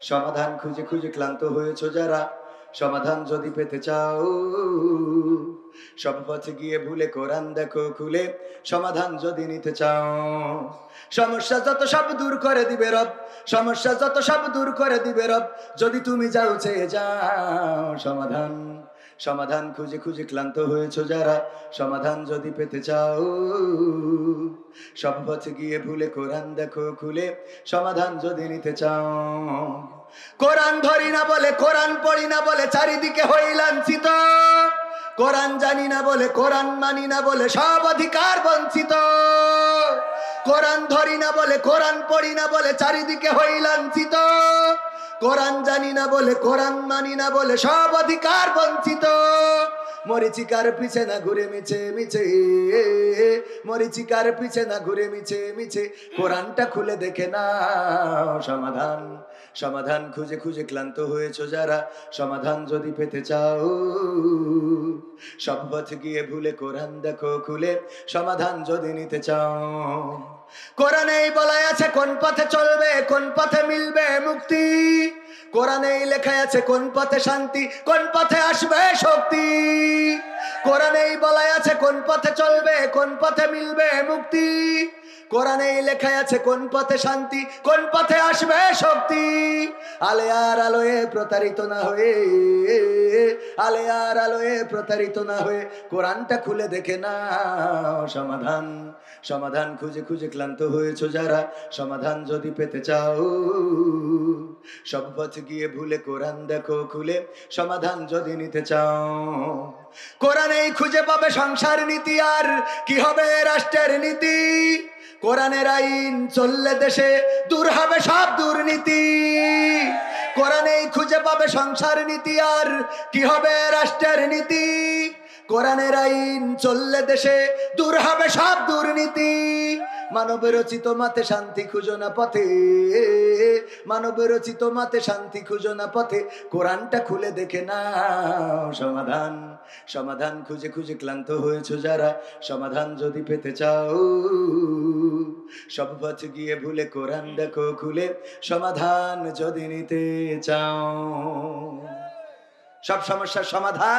সমাধান খুঁজে খুঁজে ক্লান্ত হয়েছো যারা, সমাধান যদি পেতে চাও, সব পথে গিয়ে ভুলে কোরআন দেখো খুলে, সমাধান যদি নিতে চাও। সমস্যা যত সব দূর করে দিবে রব, সমস্যা যত সব দূর করে দিবে রব, যদি তুমি যাও চেয়ে যাও। সমাধান সমাধান খুঁজে খুঁজে ক্লান্ত হয়েছো যারা, সমাধান যদি পেতে চাও, সব পথে গিয়ে ভুলে কোরআন দেখো খুলে, সমাধান যদি নিতে চাও। কোরআন ধরি না বলে, কোরআন পড়ি না বলে চারিদিকে হই লাঞ্ছিত, কোরআন জানি না বলে, কোরআন মানি না বলে সব অধিকার বঞ্চিত। কোরআন ধরি না বলে, কোরআন পড়ি না বলে চারিদিকে হই লাঞ্ছিত, কোরআন জানি না বলে, কোরআন মানি না বলে সব অধিকার বঞ্চিত। মরিচিকার পিছে না ঘুরে মিছে মিছে, মরিচিকার পিছে না ঘুরে মিছে মিছে, কোরআনটা খুলে দেখে না। সমাধান সমাধান খুঁজে খুঁজে ক্লান্ত হয়েছো যারা, সমাধান যদি পেতে চাও, সব পথ গিয়ে ভুলে কোরআন দেখো খুলে, সমাধান যদি নিতে চাও। কোরআনেই বলা আছে কোন পথে চলবে, কোন পথে মিলবে মুক্তি, কোরআনেই লেখা আছে কোন পথে শান্তি, কোন পথে আসবে শক্তি। কোরআনেই বলা আছে কোন পথে চলবে, কোন পথে মিলবে মুক্তি, কোরআনেই লেখা আছে কোন পথে শান্তি, কোন পথে আসবে শক্তি। আলে আর আলোয় প্রতারিত না হয়ে, আলে আর আলোয় প্রতারিত না হয়ে, কোরআনটা খুলে দেখে না। সমাধান সমাধান খুঁজে খুঁজে ক্লান্ত হয়েছো যারা, সমাধান যদি পেতে চাও, সব পথ গিয়ে ভুলে কোরআন দেখো খুলে, সমাধান যদি নিতে চাও। কোরআনেই খুঁজে পাবে সংসার নীতি, আর কি হবে রাষ্ট্রের নীতি, কোরআনের আইন চললে দেশে দূর হবে সব দুর্নীতি। কোরআনেই খুঁজে পাবে সংসার নীতি, আর কি হবে রাষ্ট্রের নীতি, কোরআনের আইন চললে দেশে দূর হবে সব দুর্নীতি। মানব রচিত মাতে শান্তি খুঁজো না পথে, মানব রচিত মাতে শান্তি খুঁজো না পথে, কোরআনটা খুলে দেখে না। সমাধান সমাধান খুঁজে খুঁজে ক্লান্ত হয়েছো যারা, সমাধান যদি পেতে চাও, সব পথ গিয়ে ভুলে কোরআন দেখো খুলে, সমাধান যদি নিতে চাও। সব সমস্যার সমাধান